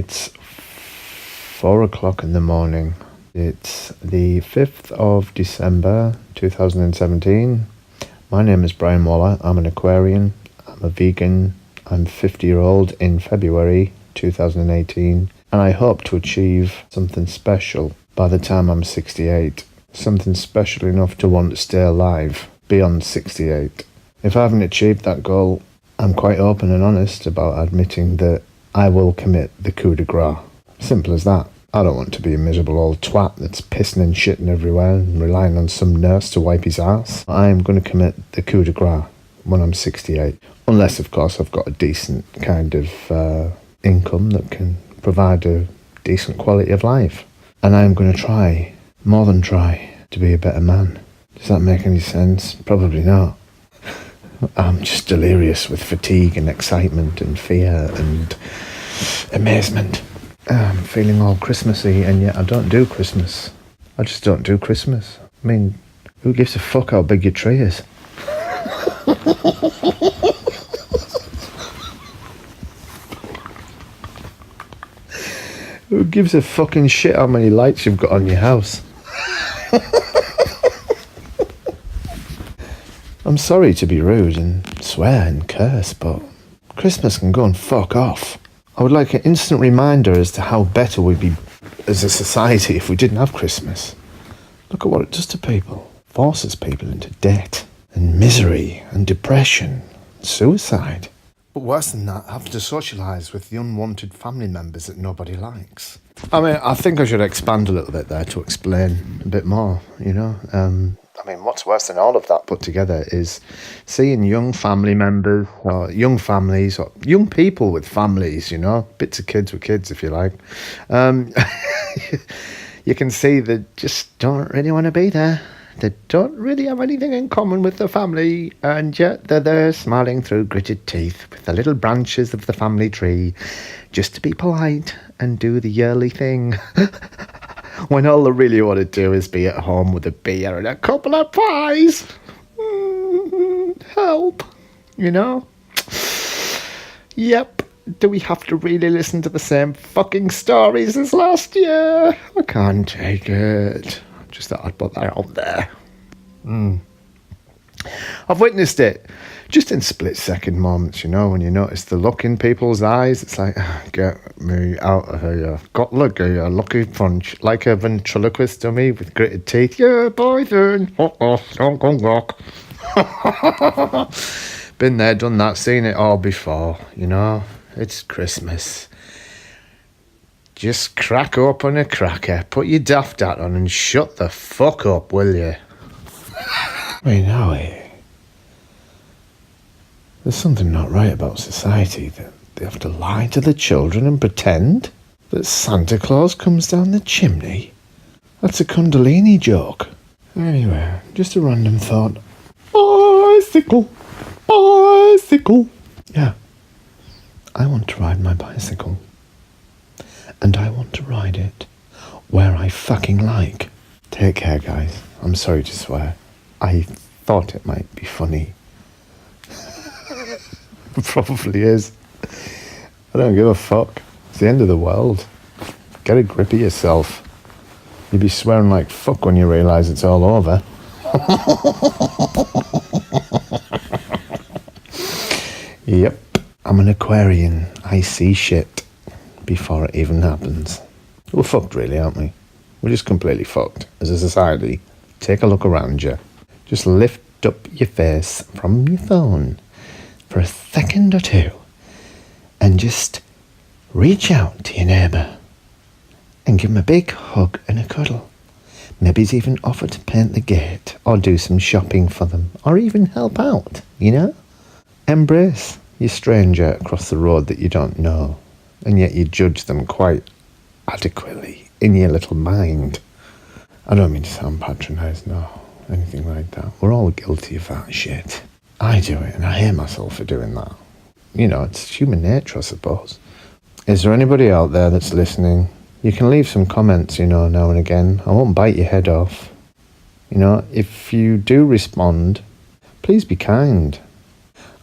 It's 4 o'clock in the morning. It's the 5th of December 2017. My name is Brian Waller. I'm an Aquarian. I'm a vegan. I'm 50-year-old in February 2018. And I hope to achieve something special by the time I'm 68. Something special enough to want to stay alive beyond 68. If I haven't achieved that goal, I'm quite open and honest about admitting that I will commit the coup de grace. Simple as that. I don't want to be a miserable old twat that's pissing and shitting everywhere and relying on some nurse to wipe his ass. I am going to commit the coup de grace when I'm 68. Unless, of course, I've got a decent kind of income that can provide a decent quality of life. And I am going to try, more than try, to be a better man. Does that make any sense? Probably not. I'm just delirious with fatigue and excitement and fear and amazement. I'm feeling all Christmassy, and yet I don't do Christmas. I just don't do Christmas. I mean, who gives a fuck how big your tree is? Who gives a fucking shit how many lights you've got on your house? I'm sorry to be rude and swear and curse, but Christmas can go and fuck off. I would like an instant reminder as to how better we'd be as a society if we didn't have Christmas. Look at what it does to people. Forces people into debt and misery and depression and suicide. But worse than that, having to socialise with the unwanted family members that nobody likes. I mean, I think I should expand a little bit there to explain a bit more, you know. I mean, what's worse than all of that put together is seeing young family members, or young families, or young people with families, you know, bits of kids with kids, if you like. You can see they just don't really want to be there. They don't really have anything in common with the family, and yet they're there smiling through gritted teeth with the little branches of the family tree, just to be polite and do the yearly thing. When all they really want to do is be at home with a beer and a couple of pies. Help. You know? Yep. Do we have to really listen to the same fucking stories as last year? I can't take it. Just thought I'd put that out there. I've witnessed it. Just in split-second moments, you know, when you notice the look in people's eyes, it's like, get me out of here. Got look at you, lucky punch. Like a ventriloquist dummy with gritted teeth. Yeah, boy, then. Don't go walk. Been there, done that, seen it all before, you know. It's Christmas. Just crack open a cracker, put your daft hat on and shut the fuck up, will you? Wait, now, there's something not right about society, that they have to lie to the children and pretend that Santa Claus comes down the chimney. That's a Kundalini joke. Anyway, just a random thought. Bicycle, bicycle. Yeah, I want to ride my bicycle. And I want to ride it where I fucking like. Take care, guys. I'm sorry to swear. I thought it might be funny. It probably is. I don't give a fuck. It's the end of the world. Get a grip of yourself. You'll be swearing like fuck when you realise it's all over. Yep. I'm an Aquarian. I see shit before it even happens. We're fucked really, aren't we? We're just completely fucked as a society. Take a look around you. Just lift up your face from your phone for a second or two and just reach out to your neighbour and give them a big hug and a cuddle. Maybe even offer to paint the gate or do some shopping for them or even help out, you know? Embrace your stranger across the road that you don't know, and yet you judge them quite adequately in your little mind. I don't mean to sound patronised, no, anything like that. We're all guilty of that shit. I do it, and I hate myself for doing that. You know, it's human nature, I suppose. Is there anybody out there that's listening? You can leave some comments, you know, now and again. I won't bite your head off. You know, if you do respond, please be kind.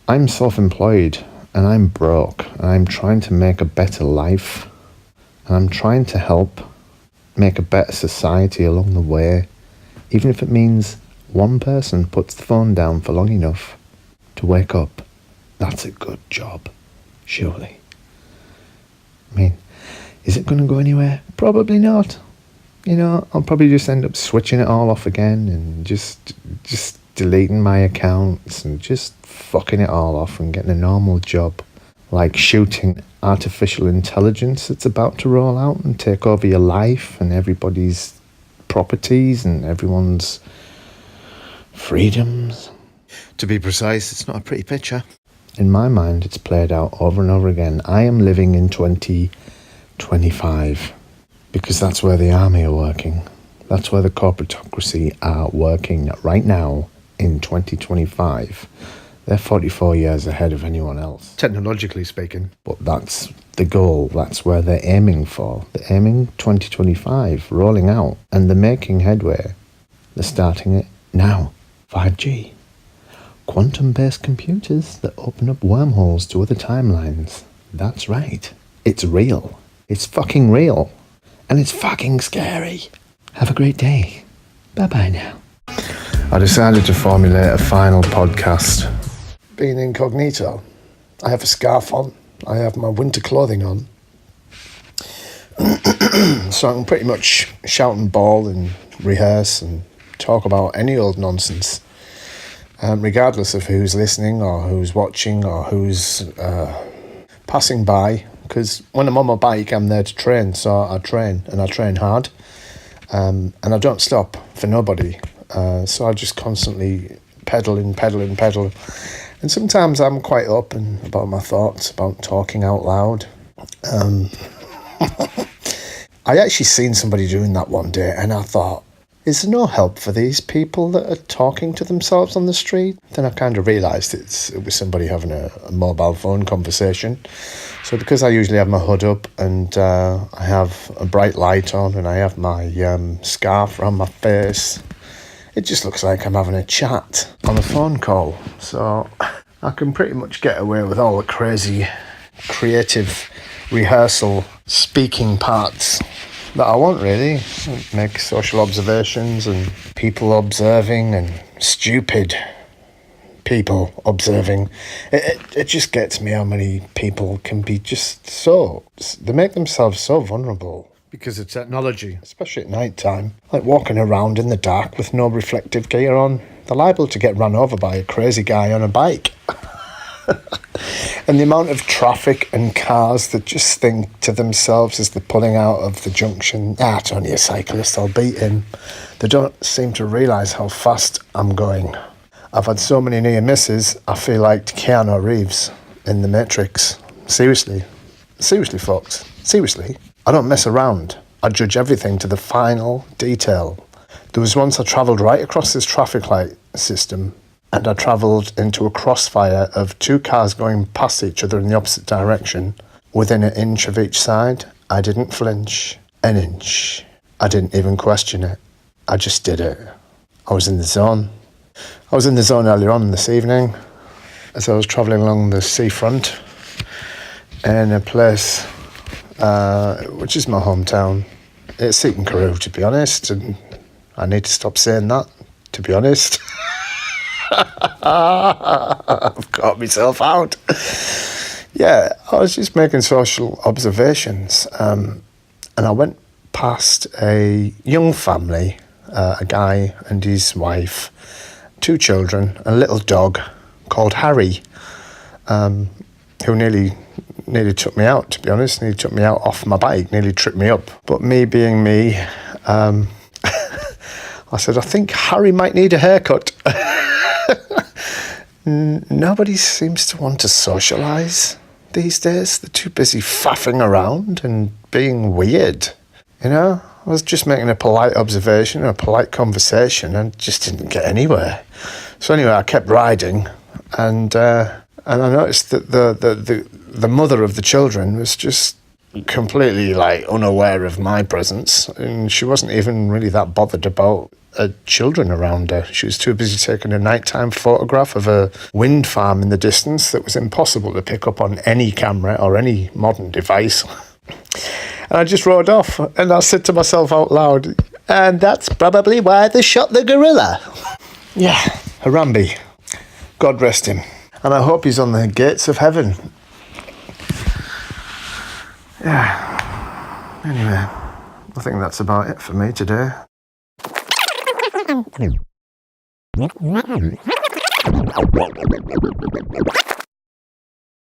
I'm self-employed, and I'm broke, and I'm trying to make a better life. And I'm trying to help make a better society along the way, even if it means one person puts the phone down for long enough to wake up. That's a good job, surely. I mean, is it going to go anywhere? Probably not. I'll probably just end up switching it all off again and just deleting my accounts and just fucking it all off and getting a normal job, like shooting artificial intelligence that's about to roll out and take over your life and everybody's properties and everyone's freedoms. To be precise, it's not a pretty picture. In my mind, it's played out over and over again. I am living in 2025 because that's where the army are working. That's where the corporatocracy are working right now in 2025. They're 44 years ahead of anyone else, technologically speaking. But that's the goal. That's where they're aiming for. They're aiming 2025, rolling out, and they're making headway. They're starting it now. 5G. Quantum-based computers that open up wormholes to other timelines. That's right. It's real. It's fucking real. And it's fucking scary. Have a great day. Bye-bye now. I decided to formulate a final podcast. Being incognito, I have a scarf on. I have my winter clothing on. So I can pretty much shout and bawl and rehearse and talk about any old nonsense. Regardless of who's listening or who's watching or who's passing by. Because when I'm on my bike, I'm there to train. So I train, and I train hard. And I don't stop for nobody. So I just constantly pedal. And sometimes I'm quite open about my thoughts, about talking out loud. I actually seen somebody doing that one day, and I thought, is there no help for these people that are talking to themselves on the street? Then I kind of realised it was somebody having a mobile phone conversation. So because I usually have my hood up and I have a bright light on and I have my scarf around my face, it just looks like I'm having a chat on a phone call. So I can pretty much get away with all the crazy, creative rehearsal speaking parts that I want, really. Make social observations and people observing and stupid people observing. It just gets me how many people can be they make themselves so vulnerable because of technology, especially at night time. Like walking around in the dark with no reflective gear on. They're liable to get run over by a crazy guy on a bike. And the amount of traffic and cars that just think to themselves as they're pulling out of the junction, it's only a cyclist, I'll beat him. They don't seem to realise how fast I'm going. I've had so many near misses, I feel like Keanu Reeves in The Matrix. Seriously, folks. Seriously. I don't mess around. I judge everything to the final detail. There was once I travelled right across this traffic light system, and I travelled into a crossfire of two cars going past each other in the opposite direction, within an inch of each side. I didn't flinch an inch. I didn't even question it. I just did it. I was in the zone. I was in the zone earlier on this evening as I was travelling along the seafront in a place which is my hometown. It's Seaton Carew, to be honest, and I need to stop saying that, to be honest. I've got myself out. Yeah, I was just making social observations, and I went past a young family, a guy and his wife, 2 children, a little dog called Harry, who nearly took me out, to be honest. Nearly took me out off my bike, nearly tripped me up. But me being me, I said, I think Harry might need a haircut. Nobody seems to want to socialise these days. They're too busy faffing around and being weird. I was just making a polite observation, a polite conversation, and just didn't get anywhere. So anyway, I kept riding, and I noticed that the mother of the children was just completely unaware of my presence, and she wasn't even really that bothered about children around her. She was too busy taking a nighttime photograph of a wind farm in the distance that was impossible to pick up on any camera or any modern device. And I just rode off, and I said to myself out loud, And that's probably why they shot the gorilla. yeah, Harambe. God rest him. And I hope he's on the gates of heaven. Yeah. Anyway, I think that's about it for me today.